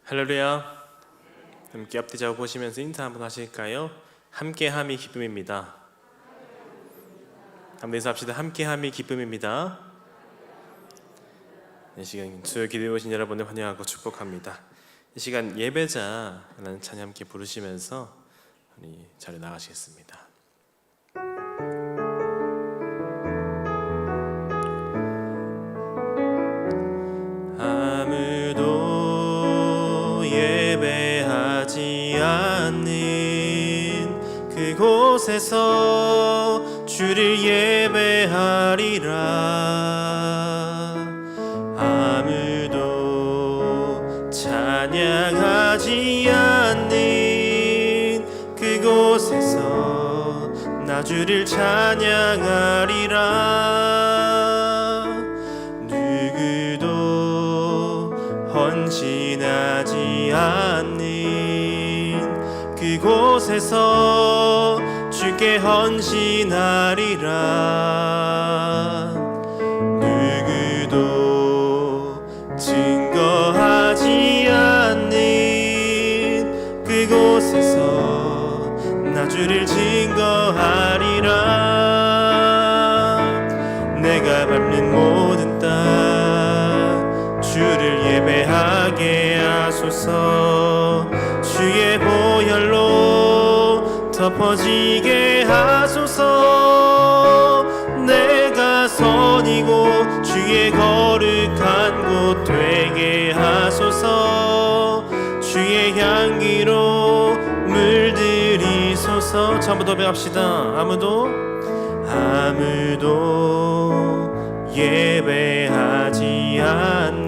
할렐루야. 함께 앞뒤 잡아 보시면서 인사 한번 하실까요? 함께함이 기쁨입니다. 한번 인사합시다. 함께함이 기쁨입니다. 이 시간 수요 기도해 오신 여러분을 환영하고 축복합니다. 이 시간 예배자라는 찬양 함께 부르시면서 우리 자리에 나가시겠습니다. 아무도 예배하지 않는 그곳에서 주를 예배하리라. 아무도 찬양하지 않는 그곳에서 나 주를 찬양하리라. 누구도 헌신하지 않는 그곳에서 주께 헌신하리라. 누구도 증거하지 않는 그곳에서 나 주를 증거하리라. 내가 밟는 모든 땅 주를 예배하게 하소서. 주의 보혈로 덮어지게 하소서. 내가 선이고 주의 거룩한 곳 되게 하소서. 주의 향기로 물들이소서. 처음부터 배합시다. 아무도 예배하지 않는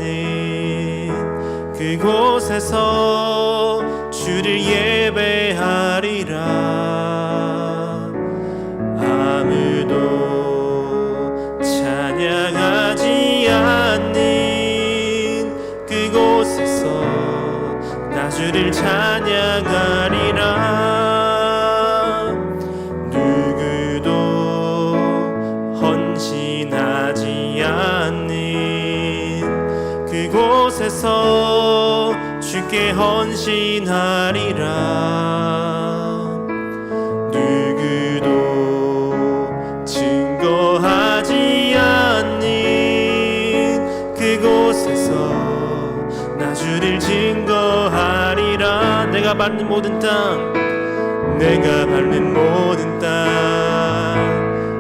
그곳에서 주를 예배하리라. 아무도 찬양하지 않는 그곳에서 나 주를 찬양하리라. 누구도 헌신하지 않는 그곳에서 주께 헌신하리라. 누구도 증거하지 않는 그곳에서 나 주를 증거하리라. 내가 밟는 모든 땅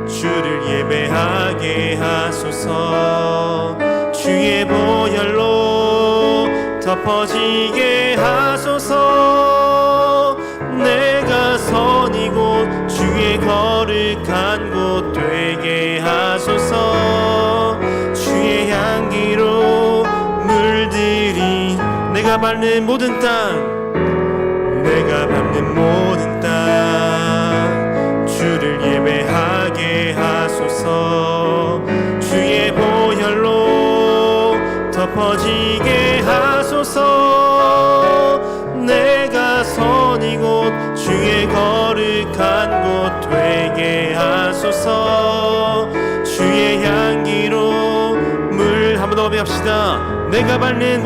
주를 예배하게 하소서. 주의 보혈로 덮어지게 하소서. 내가 선이고 주의 거룩한 곳 되게 하소서. 주의 향기로 물들이 내가 밟는 모든 땅 주를 예배하게 하소서. 주의 보혈로 덮어지게 하소서. 내가 선이고 주의 거룩한 곳 되게 하소서. 주의 향기로 물 한 번 더 배합시다. 내가 밟는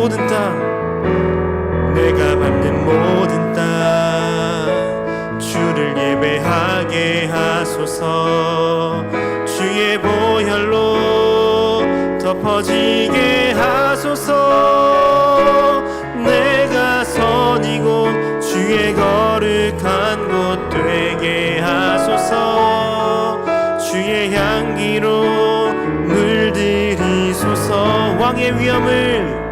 모든 땅 주를 예배하게 하소서. 주의 보혈로 덮어지게 하소서. 내가 선이고 주의 거룩한 곳 되게 하소서. 주의 향기로 물들이소서. 왕의 위엄을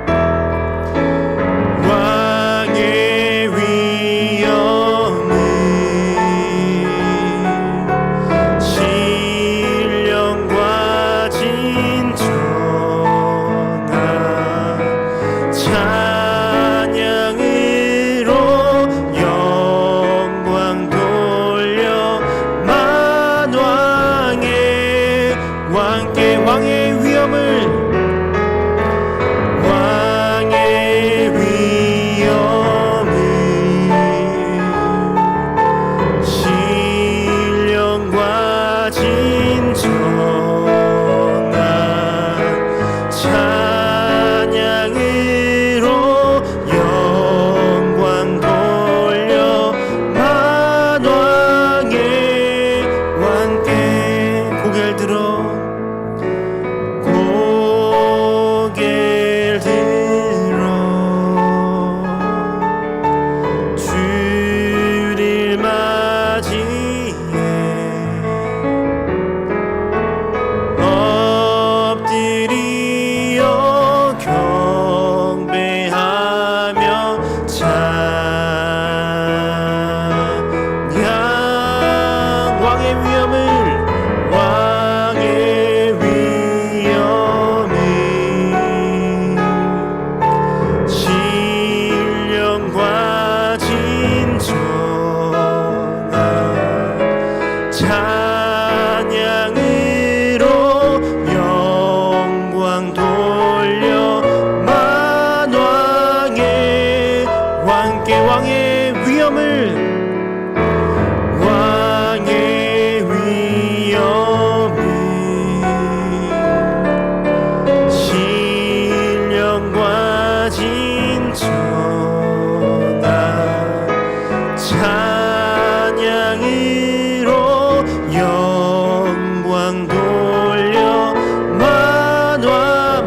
신령과 진정한 찬양으로 영광 돌려 만왕의 왕께 왕의 위엄을 찬양으로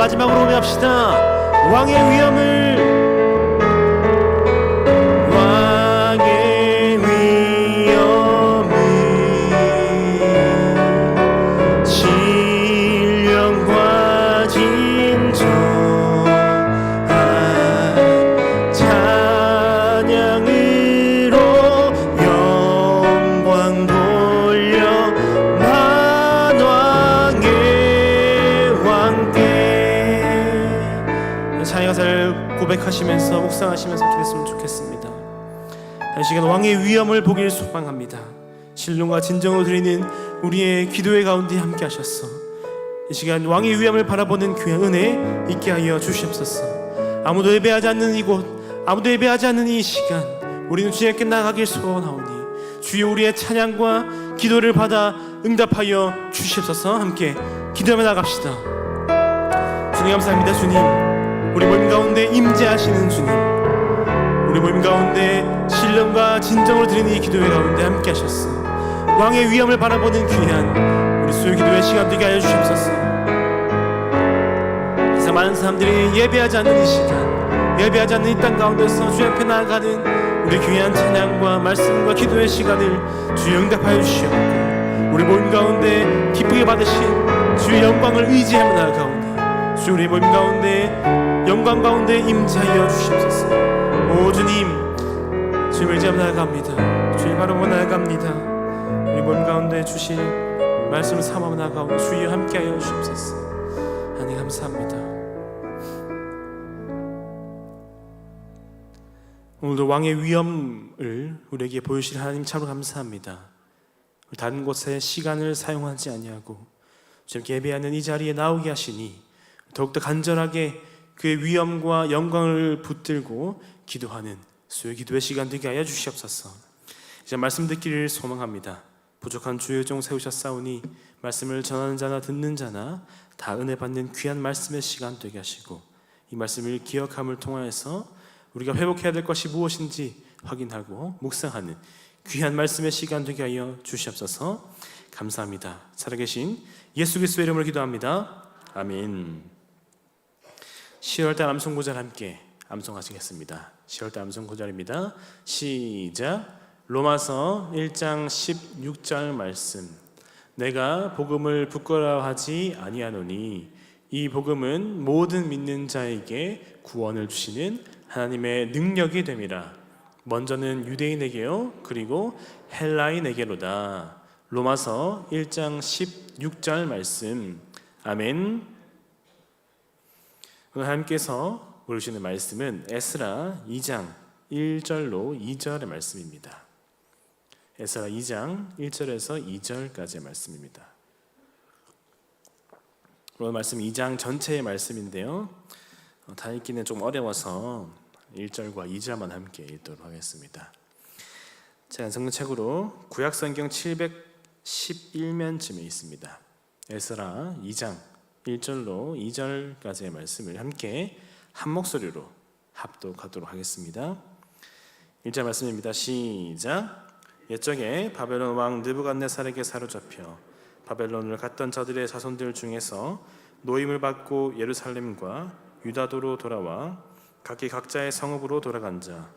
마지막으로 고백합시다. 왕의 위엄을 고백하시면서 묵상하시면서 기도했으면 좋겠습니다. 한 시간 왕의 위엄을 보기를 소망합니다. 신령과 진정으로 드리는 우리의 기도의 가운데 함께 하셨어. 이 시간 왕의 위엄을 바라보는 귀한 은혜 있게 하여 주시옵소서. 아무도 예배하지 않는 이곳, 아무도 예배하지 않는 이 시간, 우리는 주님께 나가길 소원하오니 주여 우리의 찬양과 기도를 받아 응답하여 주시옵소서. 함께 기도하며 나갑시다. 주님 감사합니다. 주님, 우리 모임 가운데 임재하시는 주님, 우리 모임 가운데 신령과 진정으로 드리는 이 기도회 가운데 함께 하셨어. 왕의 위엄을 바라보는 귀한 우리 수요 기도의 시간 되게 하여 주시옵소서. 그래서 많은 사람들이 예배하지 않는 이 시간, 예배하지 않는 이 땅 가운데서 주 앞에 나아가는 우리 귀한 찬양과 말씀과 기도의 시간을 주여 응답하여 주시옵고, 우리 모임 가운데 기쁘게 받으신 주의 영광을 의지하며 나아가오니 주 우리 모임 가운데 영광 가운데 임재하여 주시옵소서. 오 주님, 주님을 의지하며 나아갑니다. 주님 바라보며 나아갑니다. 우리 몸 가운데 주실 말씀을 삼아 나아가오니 주여 함께하여 주시옵소서. 하나님 감사합니다. 오늘도 왕의 위엄을 우리에게 보여주실 하나님 참으로 감사합니다. 다른 곳에 시간을 사용하지 아니하고 주님께 예배하는 이 자리에 나오게 하시니 더욱더 간절하게 그의 위엄과 영광을 붙들고 기도하는 수요 기도의 시간 되게 하여 주시옵소서. 이제 말씀 듣기를 소망합니다. 부족한 주의 종 세우셨사오니 말씀을 전하는 자나 듣는 자나 다 은혜 받는 귀한 말씀의 시간 되게 하시고, 이 말씀을 기억함을 통하여서 우리가 회복해야 될 것이 무엇인지 확인하고 묵상하는 귀한 말씀의 시간 되게 하여 주시옵소서. 감사합니다. 살아계신 예수 그리스도의 이름으로 기도합니다. 아멘. 10월달 암송 구절 함께 암송하시겠습니다. 10월달 암송 구절입니다. 시작. 로마서 1장 16절 말씀. 내가 복음을 부끄러워하지 아니하노니 이 복음은 모든 믿는 자에게 구원을 주시는 하나님의 능력이 됨이라. 먼저는 유대인에게요 그리고 헬라인에게로다. 로마서 1장 16절 말씀. 아멘. 오늘 하나님께서 부르시는 말씀은 에스라 2장 1절로 2절의 말씀입니다. 에스라 2장 1절에서 2절까지의 말씀입니다. 오늘 말씀 2장 전체의 말씀인데요, 다 읽기는 좀 어려워서 1절과 2절만 함께 읽도록 하겠습니다. 제가 성경책으로 구약성경 711면쯤에 있습니다. 에스라 2장 1절로 2절까지의 말씀을 함께 한 목소리로 합독하도록 하겠습니다. 1절 말씀입니다. 시작. 옛적에 바벨론 왕 느부갓네살에게 사로잡혀 바벨론을 갔던 자들의 자손들 중에서 노임을 받고 예루살렘과 유다도로 돌아와 각기 각자의 성읍으로 돌아간 자,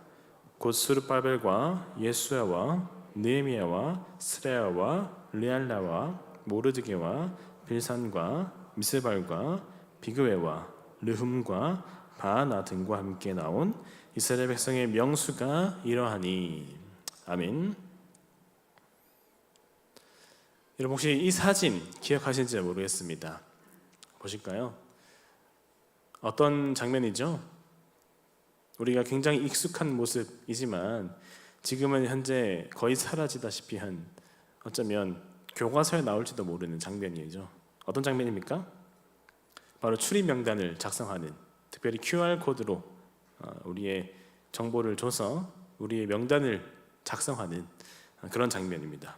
곧 스룹바벨과 예수야와 느헤미야와 스레야와 르알라와 모르드게와 빌산과 미스발과 비그웨와 르훔과 바나 등과 함께 나온 이스라엘 백성의 명수가 이러하니. 아멘. 여러분 혹시 이 사진 기억하시는지 모르겠습니다. 보실까요? 어떤 장면이죠? 우리가 굉장히 익숙한 모습이지만 지금은 현재 거의 사라지다시피 한, 어쩌면 교과서에 나올지도 모르는 장면이죠. 어떤 장면입니까? 바로 출입 명단을 작성하는, 특별히 QR코드로 우리의 정보를 줘서 우리의 명단을 작성하는 그런 장면입니다.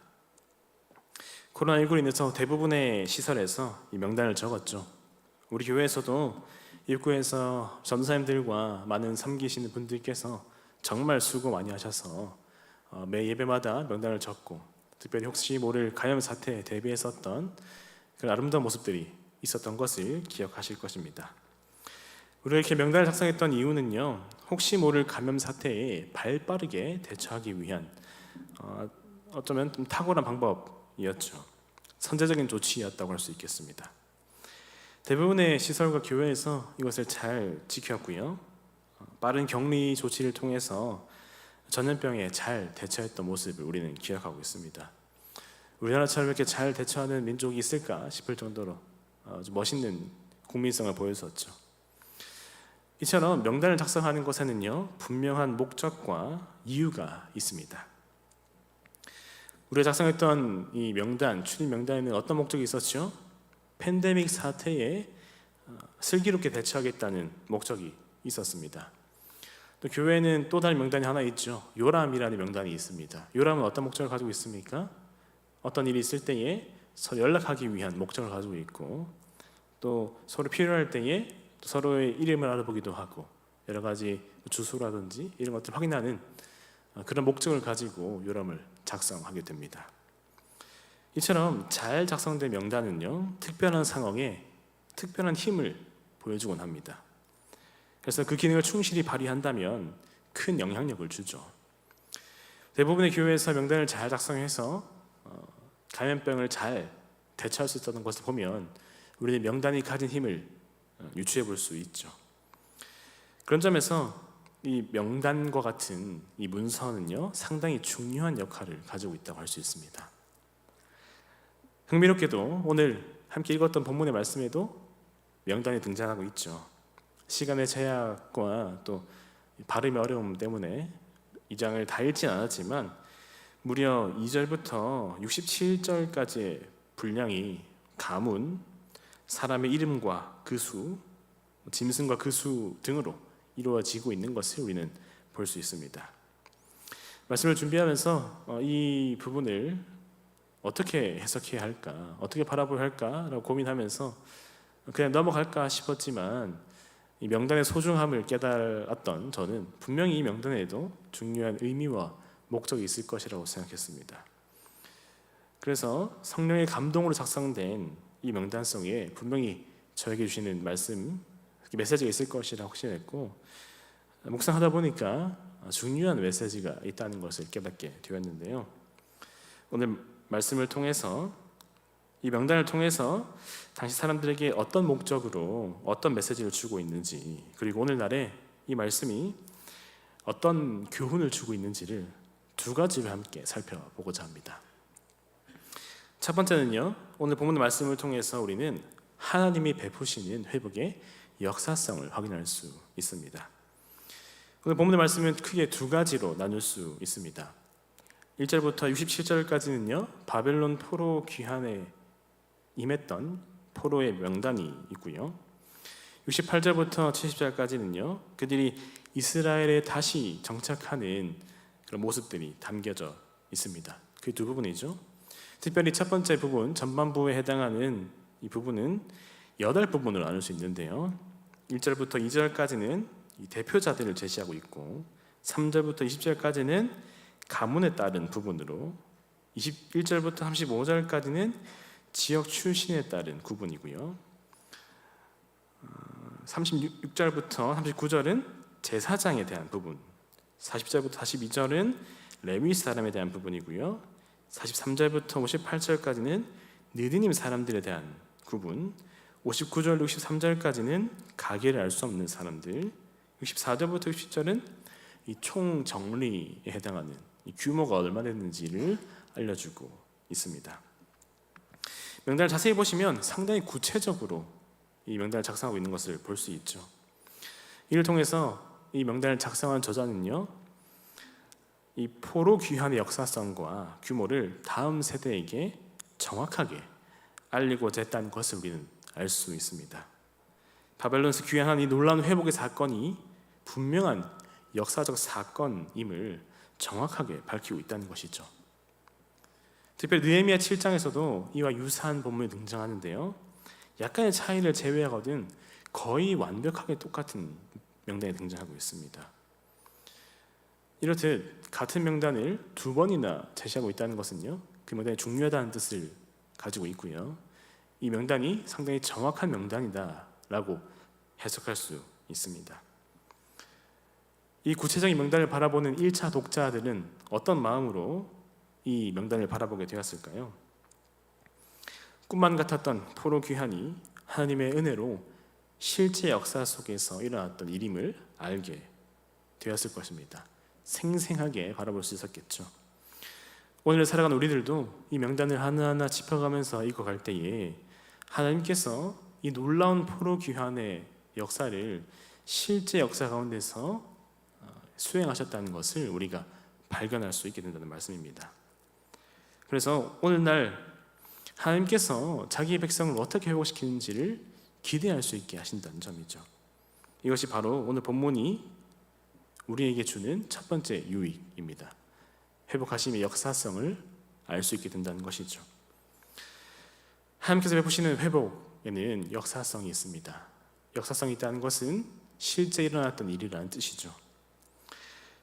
코로나19로 인해서 대부분의 시설에서 이 명단을 적었죠. 우리 교회에서도 입구에서 전도사님들과 많은 섬기시는 분들께서 정말 수고 많이 하셔서 매 예배마다 명단을 적고, 특별히 혹시 모를 감염 사태에 대비했었던 그런 아름다운 모습들이 있었던 것을 기억하실 것입니다. 우리가 이렇게 명단을 작성했던 이유는요, 혹시 모를 감염 사태에 발빠르게 대처하기 위한 어쩌면 좀 탁월한 방법이었죠. 선제적인 조치였다고 할 수 있겠습니다. 대부분의 시설과 교회에서 이것을 잘 지켰고요, 빠른 격리 조치를 통해서 전염병에 잘 대처했던 모습을 우리는 기억하고 있습니다. 우리나라처럼 이렇게 잘 대처하는 민족이 있을까 싶을 정도로 아주 멋있는 국민성을 보여주었죠. 이처럼 명단을 작성하는 것에는요, 분명한 목적과 이유가 있습니다. 우리가 작성했던 이 명단, 출입 명단에는 어떤 목적이 있었죠? 팬데믹 사태에 슬기롭게 대처하겠다는 목적이 있었습니다. 또 교회에는 또 다른 명단이 하나 있죠. 요람이라는 명단이 있습니다. 요람은 어떤 목적을 가지고 있습니까? 어떤 일이 있을 때에 서로 연락하기 위한 목적을 가지고 있고, 또 서로 필요할 때에 서로의 이름을 알아보기도 하고, 여러 가지 주소라든지 이런 것들 확인하는 그런 목적을 가지고 요람을 작성하게 됩니다. 이처럼 잘 작성된 명단은요, 특별한 상황에 특별한 힘을 보여주곤 합니다. 그래서 그 기능을 충실히 발휘한다면 큰 영향력을 주죠. 대부분의 교회에서 명단을 잘 작성해서 감염병을 잘 대처할 수 있었던 것을 보면 우리는 명단이 가진 힘을 유추해 볼 수 있죠. 그런 점에서 이 명단과 같은 이 문서는요, 상당히 중요한 역할을 가지고 있다고 할 수 있습니다. 흥미롭게도 오늘 함께 읽었던 본문의 말씀에도 명단이 등장하고 있죠. 시간의 제약과 또 발음의 어려움 때문에 이 장을 다 읽진 않았지만 무려 2절부터 67절까지의 분량이 가문, 사람의 이름과 그 수, 짐승과 그 수 등으로 이루어지고 있는 것을 우리는 볼 수 있습니다. 말씀을 준비하면서 이 부분을 어떻게 해석해야 할까, 어떻게 바라보아야 할까라고 고민하면서 그냥 넘어갈까 싶었지만 이 명단의 소중함을 깨달았던 저는 분명히 이 명단에도 중요한 의미와 목적이 있을 것이라고 생각했습니다. 그래서 성령의 감동으로 작성된 이 명단 속에 분명히 저에게 주시는 말씀, 메시지가 있을 것이라 확신했고, 묵상하다 보니까 중요한 메시지가 있다는 것을 깨닫게 되었는데요. 오늘 말씀을 통해서, 이 명단을 통해서 당시 사람들에게 어떤 목적으로 어떤 메시지를 주고 있는지, 그리고 오늘날에 이 말씀이 어떤 교훈을 주고 있는지를 두 가지를 함께 살펴보고자 합니다. 첫 번째는요, 오늘 본문 말씀을 통해서 우리는 하나님이 베푸시는 회복의 역사성을 확인할 수 있습니다. 오늘 본문의 말씀은 크게 두 가지로 나눌 수 있습니다. 1절부터 67절까지는요, 바벨론 포로 귀환에 임했던 포로의 명단이 있고요, 68절부터 70절까지는요 그들이 이스라엘에 다시 정착하는 그런 모습들이 담겨져 있습니다. 그 두 부분이죠. 특별히 첫 번째 부분, 전반부에 해당하는 이 부분은 8부분으로 나눌 수 있는데요, 1절부터 2절까지는 이 대표자들을 제시하고 있고, 3절부터 20절까지는 가문에 따른 부분으로, 21절부터 35절까지는 지역 출신에 따른 구분이고요, 36절부터 39절은 제사장에 대한 부분, 40절부터 42절은 레위 사람에 대한 부분이고요, 43절부터 58절까지는 느디님 사람들에 대한 구분, 59절, 63절까지는 가계를 알 수 없는 사람들, 64절부터 60절은 이 총정리에 해당하는 이 규모가 얼마나 됐는지를 알려주고 있습니다. 명단을 자세히 보시면 상당히 구체적으로 이 명단을 작성하고 있는 것을 볼 수 있죠. 이를 통해서 이 명단을 작성한 저자는요, 이 포로 귀환의 역사성과 규모를 다음 세대에게 정확하게 알리고자 했다는 것을 우리는 알 수 있습니다. 바벨론에서 귀환한 이 놀라운 회복의 사건이 분명한 역사적 사건임을 정확하게 밝히고 있다는 것이죠. 특별히 느헤미야 7장에서도 이와 유사한 본문이 등장하는데요, 약간의 차이를 제외하거든 거의 완벽하게 똑같은 명단이 등장하고 있습니다. 이렇듯 같은 명단을 두 번이나 제시하고 있다는 것은요, 그 명단이 중요하다는 뜻을 가지고 있고요, 이 명단이 상당히 정확한 명단이다라고 해석할 수 있습니다. 이 구체적인 명단을 바라보는 1차 독자들은 어떤 마음으로 이 명단을 바라보게 되었을까요? 꿈만 같았던 포로 귀환이 하나님의 은혜로 실제 역사 속에서 일어났던 일임을 알게 되었을 것입니다. 생생하게 바라볼 수 있었겠죠. 오늘 살아가는 우리들도 이 명단을 하나하나 짚어가면서 읽어갈 때에 하나님께서 이 놀라운 포로 귀환의 역사를 실제 역사 가운데서 수행하셨다는 것을 우리가 발견할 수 있게 된다는 말씀입니다. 그래서 오늘날 하나님께서 자기의 백성을 어떻게 회복시키는지를 기대할 수 있게 하신다는 점이죠. 이것이 바로 오늘 본문이 우리에게 주는 첫 번째 유익입니다. 회복하심의 역사성을 알 수 있게 된다는 것이죠. 하나님께서 베푸시는 회복에는 역사성이 있습니다. 역사성이 있다는 것은 실제 일어났던 일이라는 뜻이죠.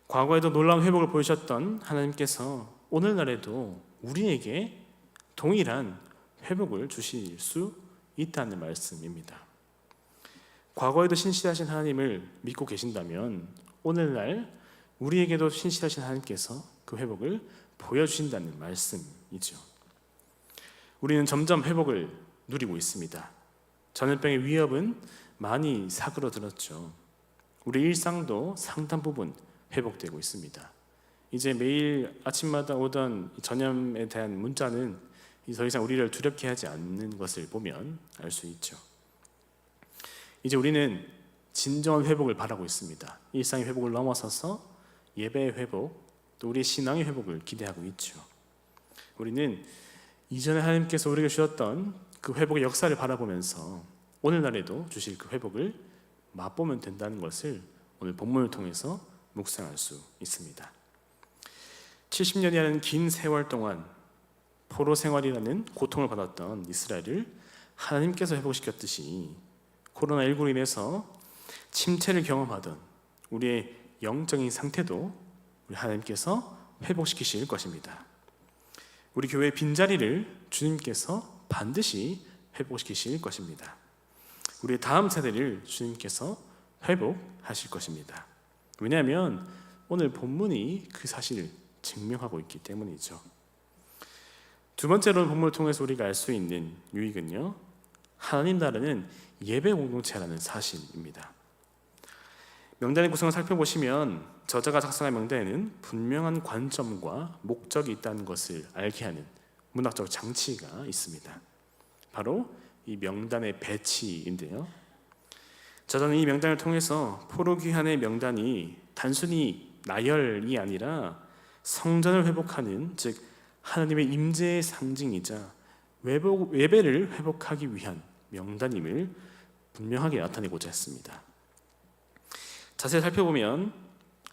과거에도 놀라운 회복을 보여주셨던 하나님께서 오늘날에도 우리에게 동일한 회복을 주실 수 있다는 말씀입니다. 과거에도 신실하신 하나님을 믿고 계신다면 오늘날 우리에게도 신실하신 하나님께서 그 회복을 보여주신다는 말씀이죠. 우리는 점점 회복을 누리고 있습니다. 전염병의 위협은 많이 사그러들었죠. 우리 일상도 상당 부분 회복되고 있습니다. 이제 매일 아침마다 오던 전염에 대한 문자는 더 이상 우리를 두렵게 하지 않는 것을 보면 알 수 있죠. 이제 우리는 진정한 회복을 바라고 있습니다. 일상의 회복을 넘어서서 예배의 회복, 또 우리의 신앙의 회복을 기대하고 있죠. 우리는 이전에 하나님께서 우리에게 주셨던 그 회복의 역사를 바라보면서 오늘날에도 주실 그 회복을 맛보면 된다는 것을 오늘 본문을 통해서 묵상할 수 있습니다. 70년이라는 긴 세월 동안 포로 생활이라는 고통을 받았던 이스라엘을 하나님께서 회복시켰듯이 코로나19로 인해서 침체를 경험하던 우리의 영적인 상태도 우리 하나님께서 회복시키실 것입니다. 우리 교회의 빈자리를 주님께서 반드시 회복시키실 것입니다. 우리의 다음 세대를 주님께서 회복하실 것입니다. 왜냐하면 오늘 본문이 그 사실을 증명하고 있기 때문이죠. 두 번째로 본문을 통해서 우리가 알 수 있는 유익은요, 하나님 나라는 예배 공동체라는 사실입니다. 명단의 구성을 살펴보시면 저자가 작성한 명단에는 분명한 관점과 목적이 있다는 것을 알게 하는 문학적 장치가 있습니다. 바로 이 명단의 배치인데요. 저자는 이 명단을 통해서 포로 귀환의 명단이 단순히 나열이 아니라 성전을 회복하는, 즉 하나님의 임재의 상징이자 예배를 회복하기 위한 명단임을 분명하게 나타내고자 했습니다. 자세히 살펴보면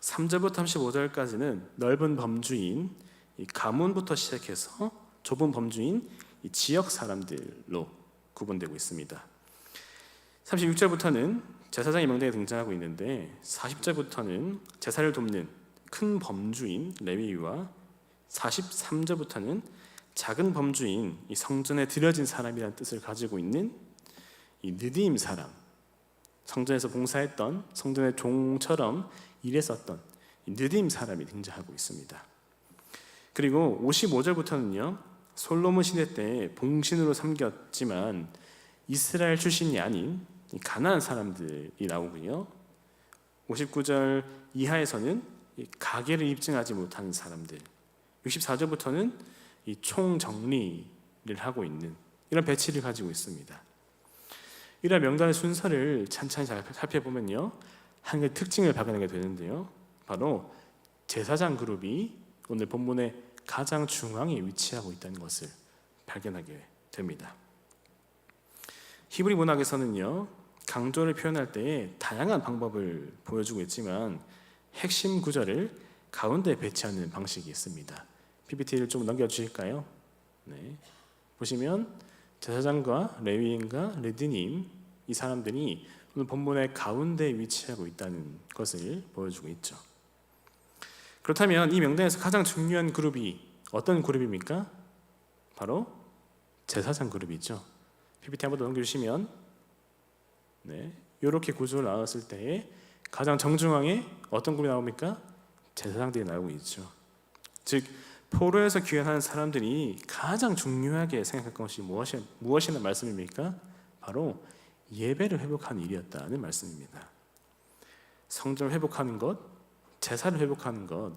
3절부터 35절까지는 넓은 범주인 이 가문부터 시작해서 좁은 범주인 이 지역 사람들로 구분되고 있습니다. 36절부터는 제사장의 명단이 등장하고 있는데 40절부터는 제사를 돕는 큰 범주인 레위와 43절부터는 작은 범주인 이 성전에 드려진 사람이라는 뜻을 가지고 있는 이 느디임 사람, 성전에서 봉사했던, 성전의 종처럼 일했었던 이 느디임 사람이 등장하고 있습니다. 그리고 55절부터는요, 솔로몬 시대 때 봉신으로 섬겼지만 이스라엘 출신이 아닌 이 가나안 사람들이 나오고요, 59절 이하에서는 이 가계를 입증하지 못하는 사람들, 64절부터는 이 총정리를 하고 있는 이런 배치를 가지고 있습니다. 이런 명단의 순서를 찬찬히 잘 살펴보면요, 한 가지 특징을 발견하게 되는데요, 바로 제사장 그룹이 오늘 본문의 가장 중앙에 위치하고 있다는 것을 발견하게 됩니다. 히브리 문학에서는요, 강조를 표현할 때에 다양한 방법을 보여주고 있지만 핵심 구절을 가운데 배치하는 방식이 있습니다. PPT를 좀 넘겨주실까요? 네. 보시면 제사장과 레위인과 레드님, 이 사람들이 오늘 본문의 가운데 위치하고 있다는 것을 보여주고 있죠. 그렇다면 이 명단에서 가장 중요한 그룹이 어떤 그룹입니까? 바로 제사장 그룹이죠. PPT 한번 더 넘겨주시면, 이렇게 구조를 나왔을 때 가장 정중앙에 어떤 grup이 나옵니까? 제사장들이 나오고 있죠. 즉 포로에서 귀환하는 사람들이 가장 중요하게 생각할 것이 무엇이라는 말씀입니까? 바로 예배를 회복하는 일이었다는 말씀입니다. 성전을 회복하는 것, 제사를 회복하는 것,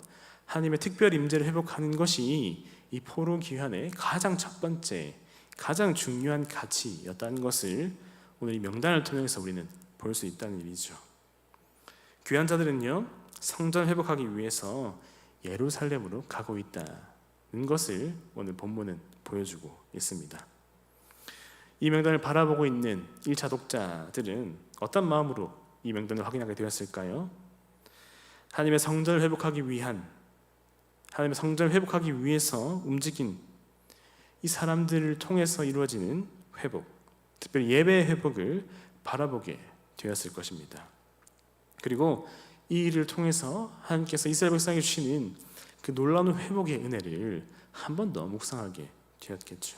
하나님의 특별 임재를 회복하는 것이 이 포로 귀환의 가장 첫 번째, 가장 중요한 가치였다는 것을 오늘 이 명단을 통해서 우리는 볼 수 있다는 일이죠. 귀환자들은요, 성전을 회복하기 위해서 예루살렘으로 가고 있다는 것을 오늘 본문은 보여주고 있습니다. 이 명단을 바라보고 있는 1차 독자들은 어떤 마음으로 이 명단을 확인하게 되었을까요? 하나님의 성전을 회복하기 위해서 움직인 이 사람들을 통해서 이루어지는 회복, 특별히 예배의 회복을 바라보게 되었을 것입니다. 그리고 이 일을 통해서 하나님께서 이스라엘 백성에게 주시는 그 놀라운 회복의 은혜를 한 번 더 묵상하게 되었겠죠.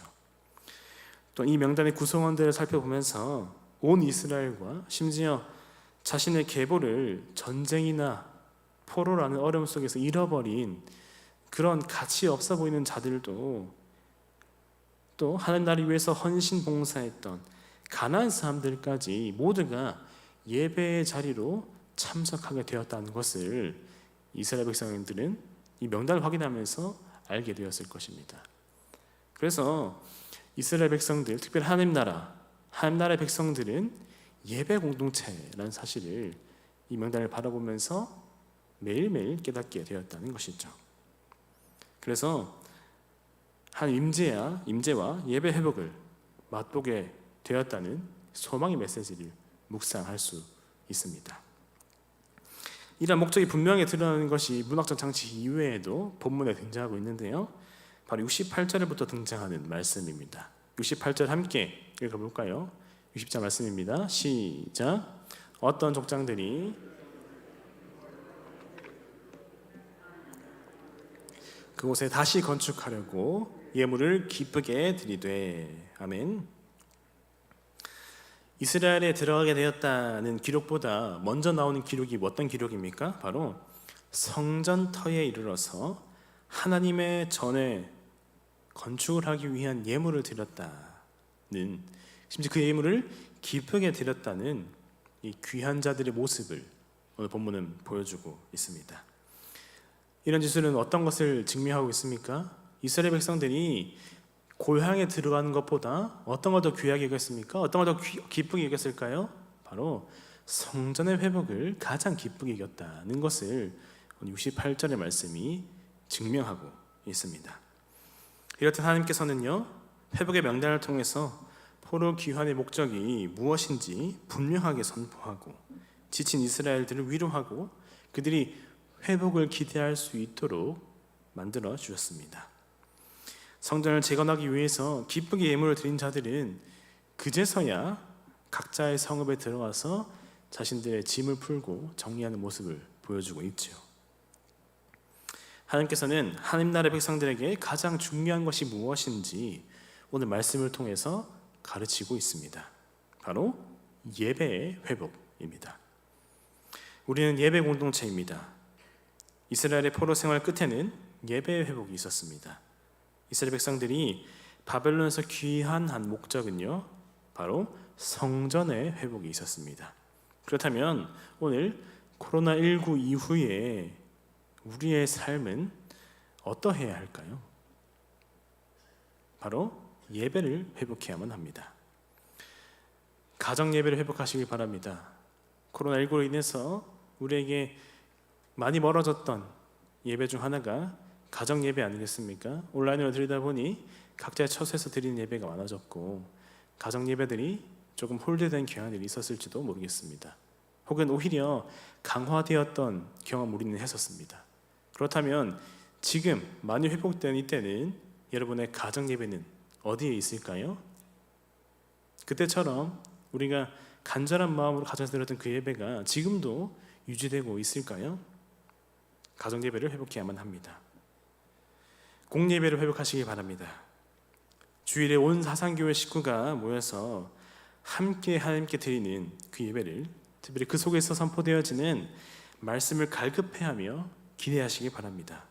또 이 명단의 구성원들을 살펴보면서 온 이스라엘과 심지어 자신의 계보를 전쟁이나 포로라는 어려움 속에서 잃어버린 그런 가치 없어 보이는 자들도, 또 하나님 나라를 위해서 헌신 봉사했던 가난한 사람들까지 모두가 예배의 자리로 참석하게 되었다는 것을 이스라엘 백성들은 이 명단을 확인하면서 알게 되었을 것입니다. 그래서 이스라엘 백성들, 특별히 하나님 나라의 백성들은 예배 공동체라는 사실을 이 명단을 바라보면서 매일매일 깨닫게 되었다는 것이죠. 그래서 한 임재와 예배 회복을 맛보게 되었다는 소망의 메시지를 묵상할 수 있습니다. 이러한 목적이 분명히 드러나는 것이 문학적 장치 이외에도 본문에 등장하고 있는데요, 바로 68절부터 등장하는 말씀입니다. 68절 함께 읽어볼까요? 60절 말씀입니다. 시작. 어떤 족장들이 그곳에 다시 건축하려고 예물을 기쁘게 드리되. 아멘. 이스라엘에 들어가게 되었다는 기록보다 먼저 나오는 기록이 어떤 기록입니까? 바로 성전터에 이르러서 하나님의 전에 건축을 하기 위한 예물을 드렸다는, 심지어 그 예물을 기쁘게 드렸다는 이 귀한 자들의 모습을 오늘 본문은 보여주고 있습니다. 이런 지수는 어떤 것을 증명하고 있습니까? 이스라엘 백성들이 고향에 들어가는 것보다 어떤 걸 더 귀하게 여겼습니까? 어떤 걸 더 기쁘게 여겼을까요? 바로 성전의 회복을 가장 기쁘게 여겼다는 것을 68절의 말씀이 증명하고 있습니다. 이렇듯 하나님께서는요, 회복의 명단을 통해서 포로 귀환의 목적이 무엇인지 분명하게 선포하고 지친 이스라엘들을 위로하고 그들이 회복을 기대할 수 있도록 만들어 주셨습니다. 성전을 재건하기 위해서 기쁘게 예물을 드린 자들은 그제서야 각자의 성읍에 들어가서 자신들의 짐을 풀고 정리하는 모습을 보여주고 있죠. 하나님께서는 하나님 나라의 백성들에게 가장 중요한 것이 무엇인지 오늘 말씀을 통해서 가르치고 있습니다. 바로 예배의 회복입니다. 우리는 예배 공동체입니다. 이스라엘의 포로 생활 끝에는 예배의 회복이 있었습니다. 이스라엘 백성들이 바벨론에서 귀환한 목적은요, 바로 성전의 회복이 있었습니다. 그렇다면 오늘 코로나19 이후에 우리의 삶은 어떠해야 할까요? 바로 예배를 회복해야만 합니다. 가정 예배를 회복하시길 바랍니다. 코로나19로 인해서 우리에게 많이 멀어졌던 예배 중 하나가 가정 예배 아니겠습니까? 온라인으로 드리다 보니 각자의 처소에서 드리는 예배가 많아졌고 가정 예배들이 조금 홀대된 경향들이 있었을지도 모르겠습니다. 혹은 오히려 강화되었던 경험 우리는 했었습니다. 그렇다면 지금 많이 회복된 이때는 여러분의 가정 예배는 어디에 있을까요? 그때처럼 우리가 간절한 마음으로 가정에서 드렸던 그 예배가 지금도 유지되고 있을까요? 가정 예배를 회복해야만 합니다. 공예배를 회복하시기 바랍니다. 주일에 온 사상교회 식구가 모여서 함께 하나님께 드리는 그 예배를, 특별히 그 속에서 선포되어지는 말씀을 갈급해하며 기대하시기 바랍니다.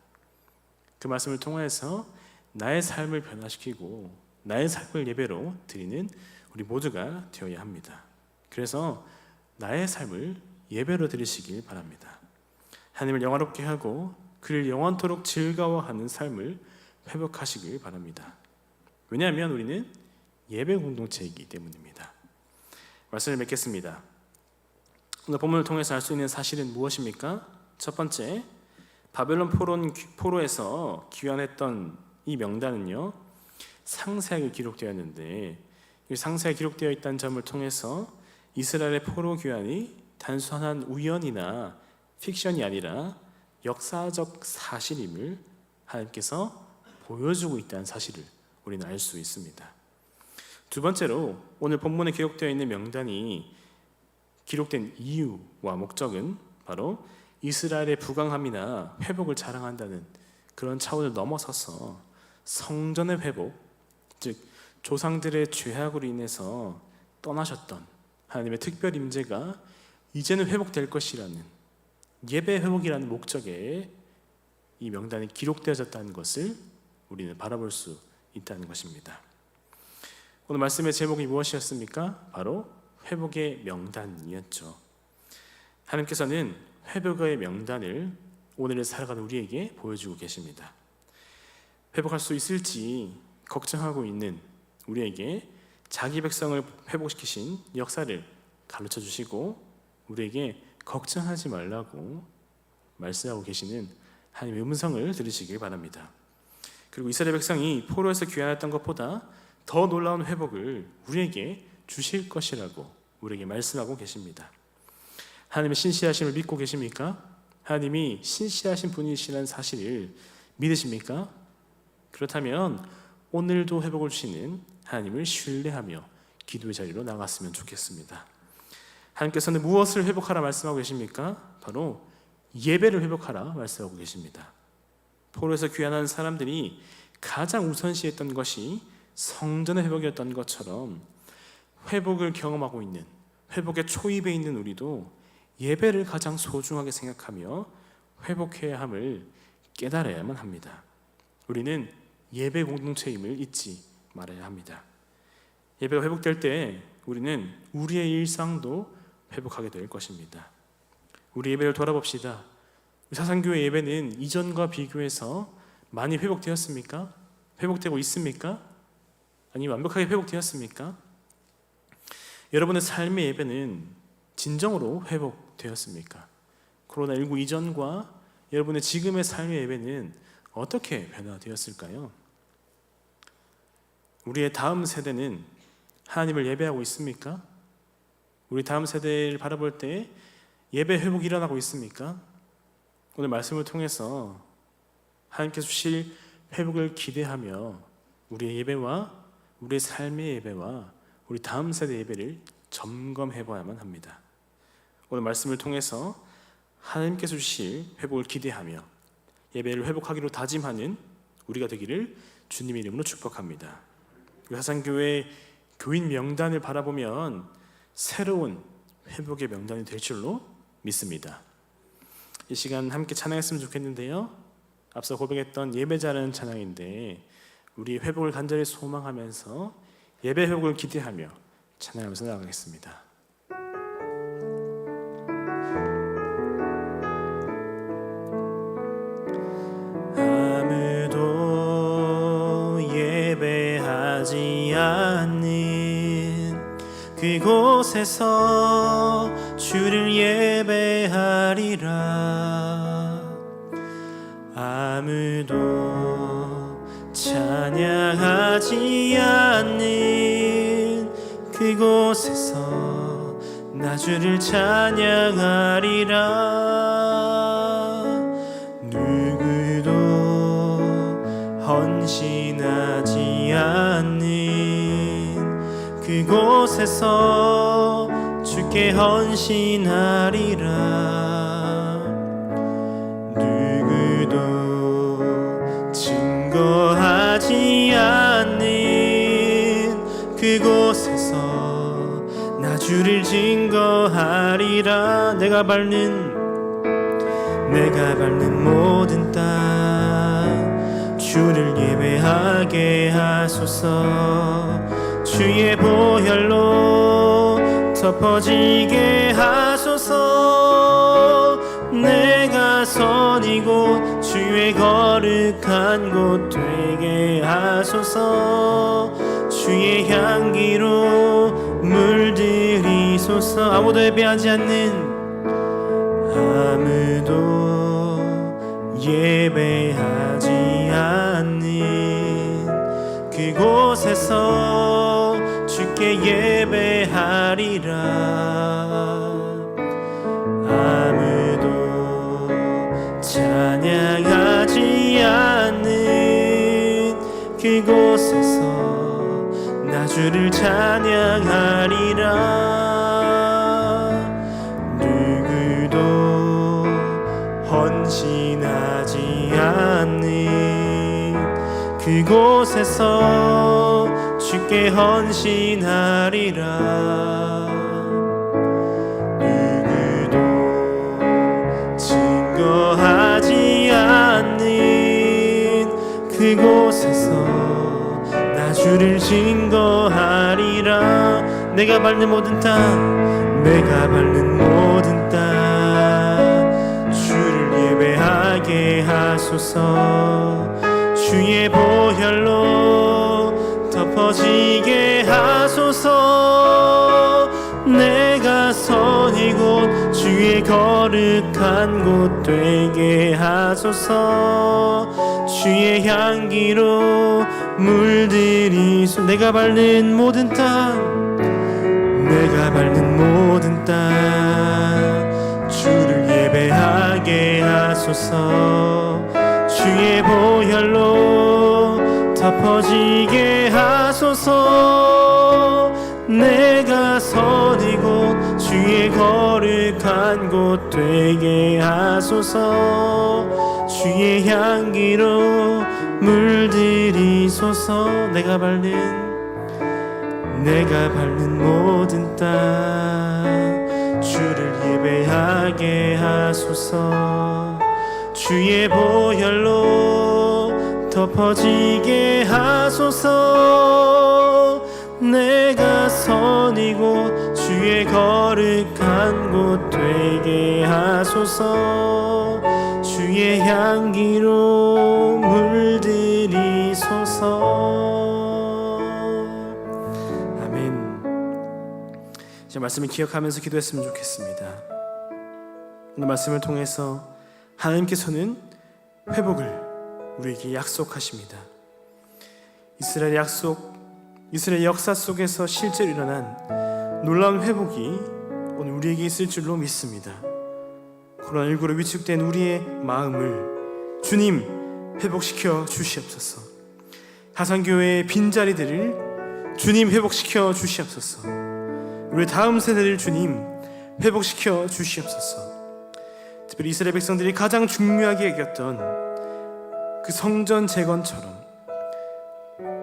그 말씀을 통하여서 나의 삶을 변화시키고 나의 삶을 예배로 드리는 우리 모두가 되어야 합니다. 그래서 나의 삶을 예배로 드리시길 바랍니다. 하나님을 영화롭게 하고 그를 영원토록 즐거워하는 삶을 회복하시길 바랍니다. 왜냐하면 우리는 예배 공동체이기 때문입니다. 말씀을 맺겠습니다. 오늘 본문을 통해서 알 수 있는 사실은 무엇입니까? 첫 번째, 바벨론 포로에서 귀환했던 이 명단은요, 상세하게 기록되었는데, 상세하게 기록되어 있다는 점을 통해서 이스라엘의 포로 귀환이 단순한 우연이나 픽션이 아니라 역사적 사실임을 하나님께서 보여주고 있다는 사실을 우리는 알 수 있습니다. 두 번째로, 오늘 본문에 기록되어 있는 명단이 기록된 이유와 목적은 바로 이스라엘의 부강함이나 회복을 자랑한다는 그런 차원을 넘어서서 성전의 회복, 즉 조상들의 죄악으로 인해서 떠나셨던 하나님의 특별 임재가 이제는 회복될 것이라는 예배 회복이라는 목적에 이 명단이 기록되어졌다는 것을 우리는 바라볼 수 있다는 것입니다. 오늘 말씀의 제목이 무엇이었습니까? 바로 회복의 명단이었죠. 하나님께서는 회복의 명단을 오늘을 살아가는 우리에게 보여주고 계십니다. 회복할 수 있을지 걱정하고 있는 우리에게 자기 백성을 회복시키신 역사를 가르쳐 주시고 우리에게 걱정하지 말라고 말씀하고 계시는 하나님의 음성을 들으시길 바랍니다. 그리고 이스라엘 백성이 포로에서 귀환했던 것보다 더 놀라운 회복을 우리에게 주실 것이라고 우리에게 말씀하고 계십니다. 하나님의 신실하심을 믿고 계십니까? 하나님이 신실하신 분이시라는 사실을 믿으십니까? 그렇다면 오늘도 회복을 주시는 하나님을 신뢰하며 기도의 자리로 나갔으면 좋겠습니다. 하나님께서는 무엇을 회복하라 말씀하고 계십니까? 바로 예배를 회복하라 말씀하고 계십니다. 포로에서 귀환한 사람들이 가장 우선시했던 것이 성전의 회복이었던 것처럼 회복을 경험하고 있는, 회복의 초입에 있는 우리도 예배를 가장 소중하게 생각하며 회복해야 함을 깨달아야만 합니다. 우리는 예배 공동체임을 잊지 말아야 합니다. 예배가 회복될 때 우리는 우리의 일상도 회복하게 될 것입니다. 우리 예배를 돌아봅시다. 사상교회 예배는 이전과 비교해서 많이 회복되었습니까? 회복되고 있습니까? 아니면 완벽하게 회복되었습니까? 여러분의 삶의 예배는 진정으로 회복되었습니까? 코로나19 이전과 여러분의 지금의 삶의 예배는 어떻게 변화되었을까요? 우리의 다음 세대는 하나님을 예배하고 있습니까? 우리 다음 세대를 바라볼 때 예배 회복이 일어나고 있습니까? 오늘 말씀을 통해서 하나님께서 주실 회복을 기대하며 우리의 예배와 우리의 삶의 예배와 우리 다음 세대 예배를 점검해 봐야만 합니다. 오늘 말씀을 통해서 하나님께서 주실 회복을 기대하며 예배를 회복하기로 다짐하는 우리가 되기를 주님의 이름으로 축복합니다. 사상교회 교인 명단을 바라보면 새로운 회복의 명단이 될 줄로 믿습니다. 이 시간 함께 찬양했으면 좋겠는데요, 앞서 고백했던 예배자라는 찬양인데 우리 회복을 간절히 소망하면서 예배 회복을 기대하며 찬양하면서 나가겠습니다. 아무도 예배하지 않는 그곳에서 주를 예배하리라. 아무도 찬양하지 않는 그곳에서 나 주를 찬양하리라. 누구도 헌신하지 않는 그곳에서 주께 헌신하리라. 누구도 증거하지 않는 그곳에서 나 주를 증거하리라. 내가 밟는 모든 땅 주를 예배하게 하소서. 주의 보혈로 덮어지게 하소서. 내가 선 이곳 주의 거룩한 곳 되게 하소서. 주의 향기로 물들이소서. 아무도 예배하지 않는 예배하지 않는 그곳에서 주께 예배하리라. 아무도 찬양하지 않는 그곳에서 나 주를 찬양하리라. 헌신하지 않는 그곳에서 주께 헌신하리라. 누구도 증거하지 않는 그곳에서 나 주를 증거하리라. 내가 밟는 모든 땅, 내가 밟는 모든 땅 예배하게 하소서. 주의 보혈로 덮어지게 하소서. 내가 선 이곳 주의 거룩한 곳 되게 하소서. 주의 향기로 물들이소. 내가 밟는 모든 땅, 내가 밟는 모든 땅 주를 예배하게 하소서. 주의 보혈로 덮어지게 하소서. 내가 선 이곳 주의 거룩한 곳 되게 하소서. 주의 향기로 물들이소서. 내가 밟는 모든 땅 주를 예배하게 하소서. 주의 보혈로 덮어지게 하소서. 내가 선 이곳 주의 거룩한 곳 되게 하소서. 주의 향기로 물들이소서. 아멘. 제 말씀을 기억하면서 기도했으면 좋겠습니다. 오늘 말씀을 통해서 하나님께서는 회복을 우리에게 약속하십니다. 이스라엘 역사 속에서 실제로 일어난 놀라운 회복이 오늘 우리에게 있을 줄로 믿습니다. 코로나19로 위축된 우리의 마음을 주님 회복시켜 주시옵소서. 하산교회의 빈자리들을 주님 회복시켜 주시옵소서. 우리 다음 세대를 주님 회복시켜 주시옵소서. 특별히 이스라엘 백성들이 가장 중요하게 여겼던 그 성전 재건처럼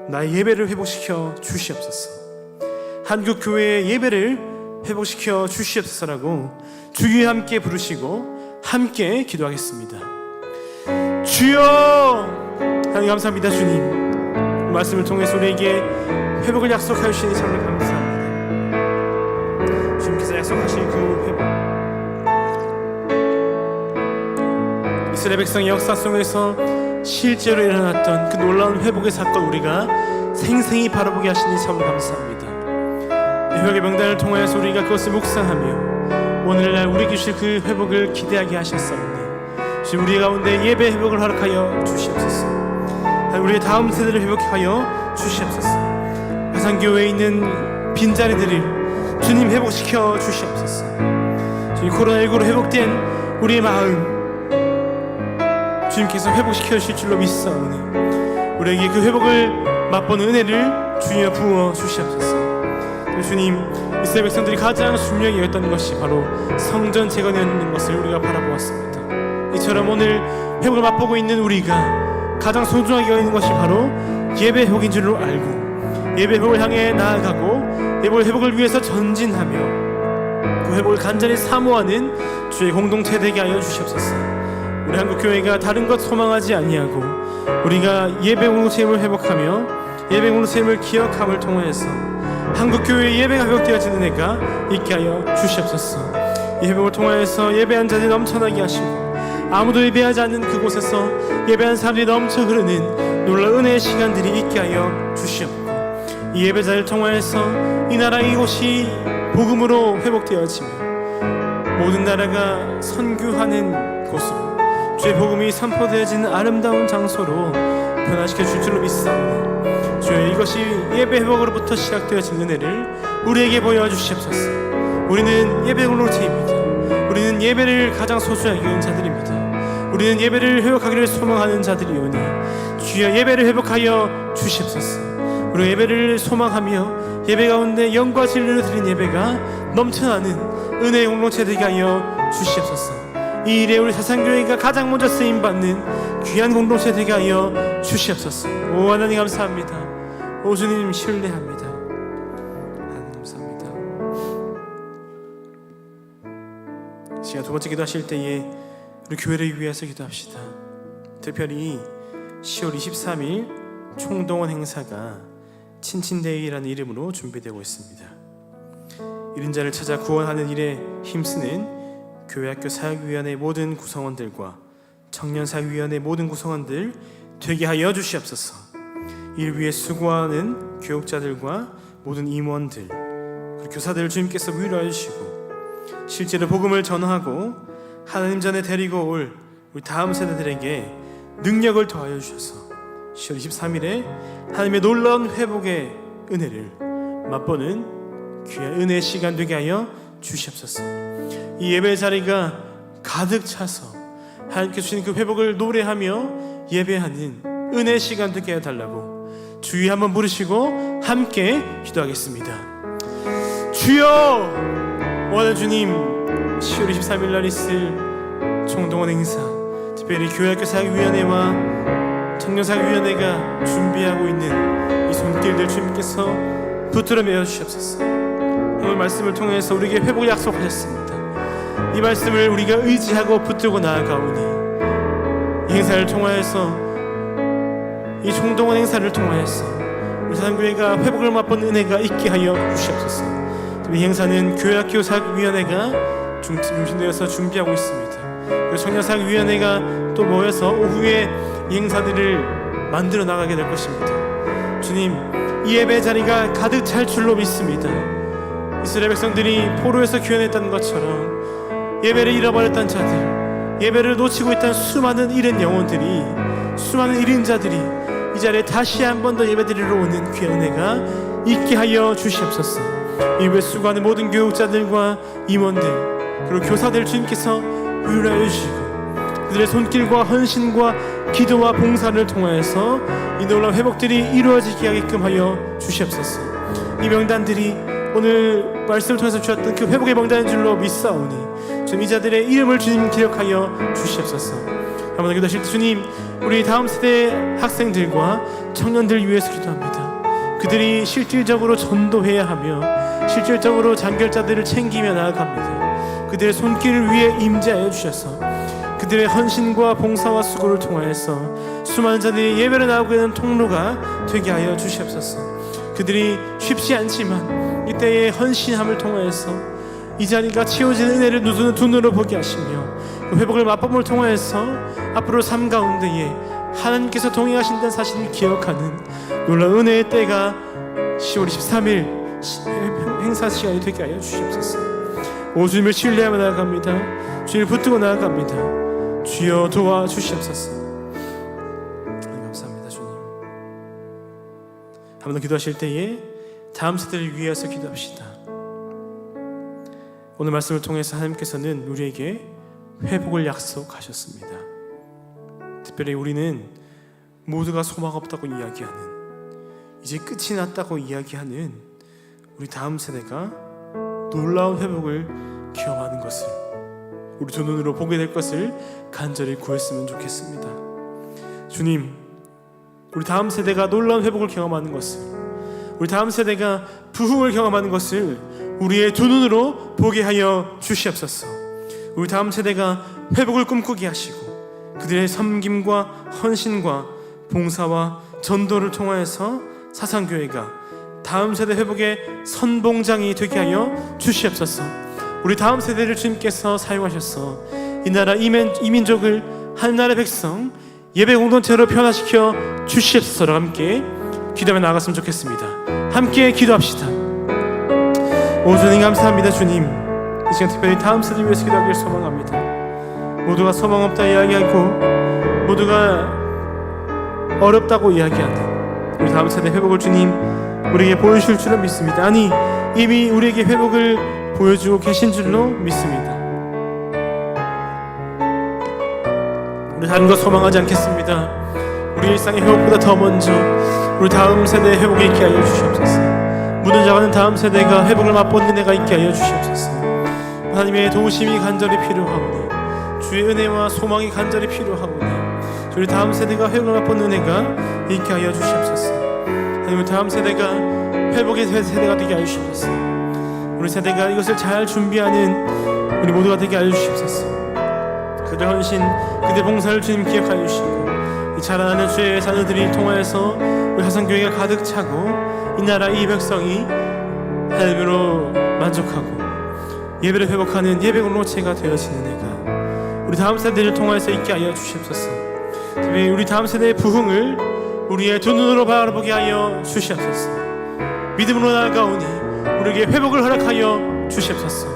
나의 예배를 회복시켜 주시옵소서. 한국 교회의 예배를 회복시켜 주시옵소서라고 주여 함께 부르시고 함께 기도하겠습니다. 주여! 하나님 감사합니다. 주님 말씀을 통해서 우리에게 회복을 약속하여 주시니 정말 감사합니다. 주님께서 약속하신 그 회복, 이스라엘 백성의 역사 속에서 실제로 일어났던 그 놀라운 회복의 사건 우리가 생생히 바라보게 하시니 참 감사합니다. 회복의 명단을 통하여서 우리가 그것을 묵상하며 오늘날 우리에게 주실 그 회복을 기대하게 하셨사오니 주님 우리 가운데 예배 회복을 허락하여 주시옵소서. 우리의 다음 세대를 회복하여 주시옵소서. 하산교회에 있는 빈자리들을 주님 회복시켜 주시옵소서. 주님 코로나19로 회복된 우리의 마음 주님께서 회복시켜 주실 줄로 믿사오니 우리에게 그 회복을 맛보는 은혜를 주여 부어 주시옵소서. 주님 이스라엘 백성들이 가장 중요하게 여겼던 것이 바로 성전 재건이었는 것을 우리가 바라보았습니다. 이처럼 오늘 회복을 맛보고 있는 우리가 가장 소중하게 여기는 것이 바로 예배 회복인 줄로 알고 예배 회복을 향해 나아가고 예배 회복을 위해서 전진하며 그 회복을 간절히 사모하는 주의 공동체 되게 하여 주시옵소서. 우리 한국교회가 다른 것 소망하지 아니하고 우리가 예배 공동체임을 회복하며 예배 공동체임을 기억함을 통하여서 한국교회의 예배가 회복되어지는 은혜가 있게 하여 주시옵소서. 이 회복을 통하여서 예배한 자들이 넘쳐나게 하시고 아무도 예배하지 않는 그곳에서 예배한 사람들이 넘쳐 흐르는 놀라운 은혜의 시간들이 있게 하여 주시옵고 이 예배자를 통하여서 이 나라 이곳이 복음으로 회복되어지며 모든 나라가 선교하는 곳으로 주의 복음이 선포되어지는 아름다운 장소로 변화시켜 줄 줄로 믿사오니 주여 이것이 예배 회복으로부터 시작되어진 은혜를 우리에게 보여주시옵소서. 우리는 예배 공동체입니다. 우리는 예배를 가장 소중하게 여기는 자들입니다. 우리는 예배를 회복하기를 소망하는 자들이오니 주여 예배를 회복하여 주시옵소서. 우리 예배를 소망하며 예배 가운데 영과 진리를 드린 예배가 넘쳐나는 은혜의 공동체 되게 하여 주시옵소서. 이 일에 우리 사상교회가 가장 먼저 쓰임받는 귀한 공동체 되게 하여 주시옵소서. 오 하나님 감사합니다. 오 주님 신뢰합니다. 하나님 감사합니다. 시간 두 번째 기도하실 때에 우리 교회를 위해서 기도합시다. 특별히 10월 23일 총동원 행사가 친친데이라는 이름으로 준비되고 있습니다. 잃은 자를 찾아 구원하는 일에 힘쓰는 교회학교 사역위원회 모든 구성원들과 청년사역위원회 모든 구성원들 되게 하여 주시옵소서. 이를 위해 수고하는 교육자들과 모든 임원들 그리고 교사들을 주님께서 위로해 주시고 실제로 복음을 전하고 하나님 전에 데리고 올 우리 다음 세대들에게 능력을 더하여 주셔서 10월 23일에 하나님의 놀라운 회복의 은혜를 맛보는 귀한 은혜의 시간 되게 하여 주시옵소서. 이 예배 자리가 가득 차서 하나님께 주신 그 회복을 노래하며 예배하는 은혜의 시간 되게 해달라고 주여 한번 부르시고 함께 기도하겠습니다. 주여 원하는 주님 10월 23일 날 있을 총동원 행사 특별히 교회학교 사역위원회와 청년사역위원회가 준비하고 있는 이 손길들 주님께서 붙들어 매어 주시옵소서. 오늘 말씀을 통해서 우리에게 회복을 약속하셨습니다. 이 말씀을 우리가 의지하고 붙들고 나아가오니 이 행사를 통하여서 이 총동원 행사를 통하여서 우리 사상교회가 회복을 맛본 은혜가 있게 하여 주시옵소서. 이 행사는 교회학교 사역위원회가 중심되어서 준비하고 있습니다. 그리고 청년사역위원회가 또 모여서 오후에 이 행사들을 만들어 나가게 될 것입니다. 주님, 이 예배 자리가 가득 찰 줄로 믿습니다. 이스라엘 백성들이 포로에서 귀환했다는 것처럼 예배를 잃어버렸던 자들, 예배를 놓치고 있던 수많은 잃은 영혼들이, 수많은 잃은 자들이 이 자리에 다시 한 번 더 예배드리러 오는 귀한 은혜가 있게 하여 주시옵소서. 이 예배 수고하는 모든 교육자들과 임원들 그리고 교사들 주님께서 위로하여 주시고 그들의 손길과 헌신과 기도와 봉사를 통하여서 이 놀라운 회복들이 이루어지게 하게끔 하여 주시옵소서. 이 명단들이 오늘 말씀을 통해서 주셨던 그 회복의 명단인 줄로 믿사오니 주님 이 자들의 이름을 주님 기억하여 주시옵소서. 한번 더 기도하실 때 주님 우리 다음 세대 학생들과 청년들 위해서 기도합니다. 그들이 실질적으로 전도해야 하며 실질적으로 장결자들을 챙기며 나아갑니다. 그들의 손길을 위해 임재하여 주셔서 그들의 헌신과 봉사와 수고를 통하여서 수많은 자들이 예배를 나오게 되는 통로가 되게 하여 주시옵소서. 그들이 쉽지 않지만 이때의 헌신함을 통하여서 이 자리가 채워지는 은혜를 두 눈으로 보게 하시며 그 회복을 맛봄을 통하여서 앞으로 삶 가운데에 하나님께서 동행하신다는 사실을 기억하는 놀라운 은혜의 때가 10월 23일 행사 시간이 되게 하여 주시옵소서. 오 주님을 신뢰하며 나아갑니다. 주님을 붙들고 나아갑니다. 주여 도와주시옵소서. 감사합니다. 주님 한 번 더 기도하실 때에 다음 세대를 위해서 기도합시다. 오늘 말씀을 통해서 하나님께서는 우리에게 회복을 약속하셨습니다. 특별히 우리는 모두가 소망 없다고 이야기하는 이제 끝이 났다고 이야기하는 우리 다음 세대가 놀라운 회복을 경험하는 것을 우리 두 눈으로 보게 될 것을 간절히 구했으면 좋겠습니다. 주님, 우리 다음 세대가 놀라운 회복을 경험하는 것을 우리 다음 세대가 부흥을 경험하는 것을 우리의 두 눈으로 보게 하여 주시옵소서. 우리 다음 세대가 회복을 꿈꾸게 하시고 그들의 섬김과 헌신과 봉사와 전도를 통하여서 사상교회가 다음 세대 회복의 선봉장이 되게 하여 주시옵소서. 우리 다음 세대를 주님께서 사용하셔서 이 나라 이민족을 하나님의 백성 예배 공동체로 변화시켜 주시옵소서. 함께 기도하며 나아갔으면 좋겠습니다. 함께 기도합시다. 오 주님 감사합니다. 주님, 이 시간 특별히 다음 세대를 위해서 기도하기를 소망합니다. 모두가 소망 없다 이야기하고 모두가 어렵다고 이야기하는 우리 다음 세대 회복을 주님 우리에게 보여주실 줄로 믿습니다. 아니, 이미 우리에게 회복을 보여주고 계신 줄로 믿습니다. 우리 다른 것 소망하지 않겠습니다. 우리 일상의 회복보다 더 먼저 우리 다음 세대의 회복이 있게 하여 주시옵소서. 무너져가는 다음 세대가 회복을 맛보는 은혜가 있게 하여 주시옵소서. 하나님의 도우심이 간절히 필요하오니, 주의 은혜와 소망이 간절히 필요하오니, 우리 다음 세대가 회복을 맛보는 은혜가 있게 하여 주시옵소서. 하나님, 우리 다음 세대가 회복의 세대가 되게 하여 주시옵소서. 우리 세대가 이것을 잘 준비하는 우리 모두가 되게 하여 주시옵소서. 그들 헌신, 그들 봉사를 주님 기억하여 주시고, 이 자라나는 주의 자녀들이 통하여서 우리 하성교회가 가득 차고 이 나라 이 백성이 하나님으로 만족하고 예배를 회복하는 예배 공동체가 되어지는 애가 우리 다음 세대를 통하여서 있게 하여 주시옵소서. 우리 다음 세대의 부흥을 우리의 두 눈으로 바라보게 하여 주시옵소서. 믿음으로 나아가오니 우리에게 회복을 허락하여 주시옵소서.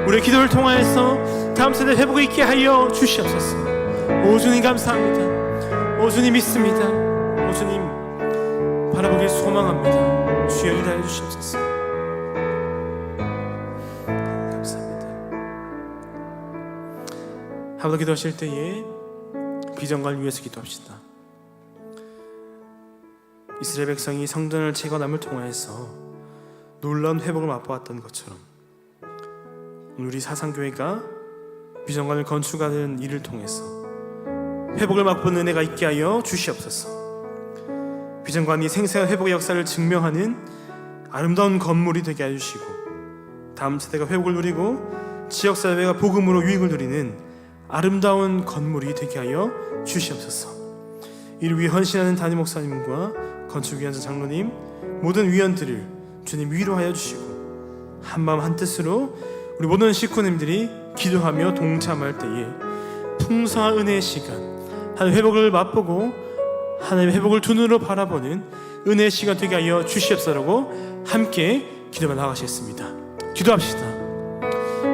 우리의 기도를 통하여서 다음 세대 회복을 있게 하여 주시옵소서. 오 주님 감사합니다. 오 주님 믿습니다. 오 주님 바라보길 소망합니다. 주여 일하여 주시옵소서. 감사합니다. 하루도 기도하실 때에 비전관을 위해서 기도합시다. 이스라엘 백성이 성전을 재건함을 통하여서 놀라운 회복을 맛보았던 것처럼 우리 사상교회가 비전관을 건축하는 일을 통해서 회복을 맛보는 은혜가 있게 하여 주시옵소서. 비전관이 생생한 회복의 역사를 증명하는 아름다운 건물이 되게 해주시고 다음 세대가 회복을 누리고 지역사회가 복음으로 유익을 누리는 아름다운 건물이 되게 하여 주시옵소서. 이를 위해 헌신하는 담임 목사님과 건축위원장 장로님 모든 위원들을 주님 위로하여 주시고 한마음 한뜻으로 우리 모든 식구님들이 기도하며 동참할 때에 풍성한 은혜의 시간, 하나님의 회복을 맛보고 하나님의 회복을 두 눈으로 바라보는 은혜의 시간 되게 하여 주시옵소서라고 함께 기도만 나가시겠습니다. 기도합시다.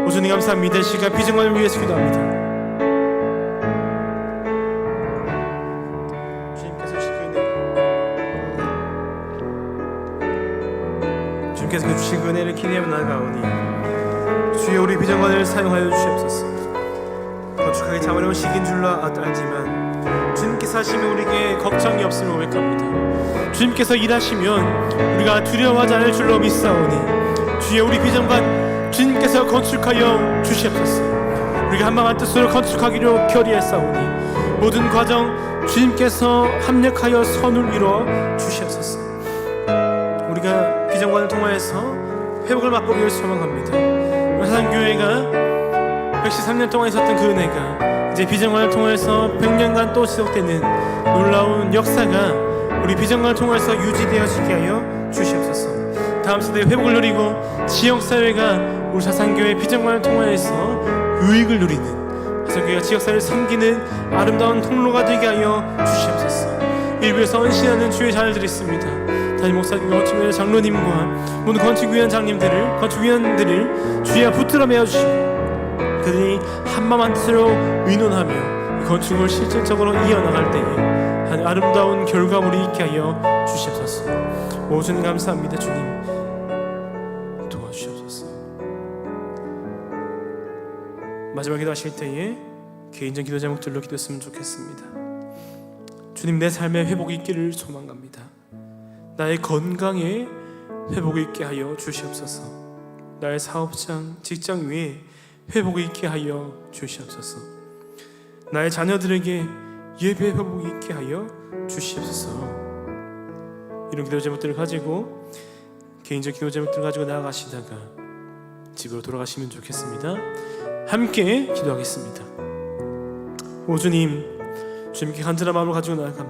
오 주님 감사합니다. 이 시간 비전관을 위해서 기도합니다. 주님께서 주신 그 은혜를 기대하며 나아가오니 주여 우리 비전관을 사용하여 주시옵소서. 건축하기 참 어려운 시기인 줄로 알지만 주님께서 하시면 우리에게 걱정이 없음을 고백합니다. 주님께서 일하시면 우리가 두려워하지 않을 줄로 믿사오니 주여 우리 비전관 주님께서 건축하여 주시옵소서. 우리가 한마음 한뜻으로 건축하기로 결의했사오니 모든 과정 주님께서 합력하여 선을 이루어 주시옵소서. 우리가 비전관을 통하여서 회복을 맛보기를 소망합니다. 하산교회가 113년 동안 있었던 그 은혜가 이제 비전관을 통해서 100년간 또 지속되는 놀라운 역사가 우리 비전관을 통해서 유지되어지게 하여 주시옵소서. 다음 세대의 회복을 누리고 지역사회가 우리 사상교회 비전관을 통해서 유익을 누리는 사상교회가 지역사회를 섬기는 아름다운 통로가 되게 하여 주시옵소서. 일부에서 헌신하는 주의 자녀들이 있습니다. 담임 목사님과 건축위원 장로님과 모든 건축위원장님들을 건축위원들을 주여 붙들어 메어주시고 그들이 한마음 한뜻으로 의논하며 건축을 실질적으로 이어나갈 때에 한 아름다운 결과물이 있게 하여 주시옵소서. 오 주님 감사합니다. 주님 도와주시옵소서. 마지막 기도하실 때에 개인적 기도 제목들로 기도했으면 좋겠습니다. 주님 내 삶에 회복이 있기를 소망합니다. 나의 건강에 회복이 있게 하여 주시옵소서. 나의 사업장, 직장 위에 회복이 있게 하여 주시옵소서. 나의 자녀들에게 예배 회복이 있게 하여 주시옵소서. 이런 기도 제목들을 가지고 개인적 기도 제목들 가지고 나아가시다가 집으로 돌아가시면 좋겠습니다. 함께 기도하겠습니다. 오 주님, 주님께 간절한 마음을 가지고 나아갑니다.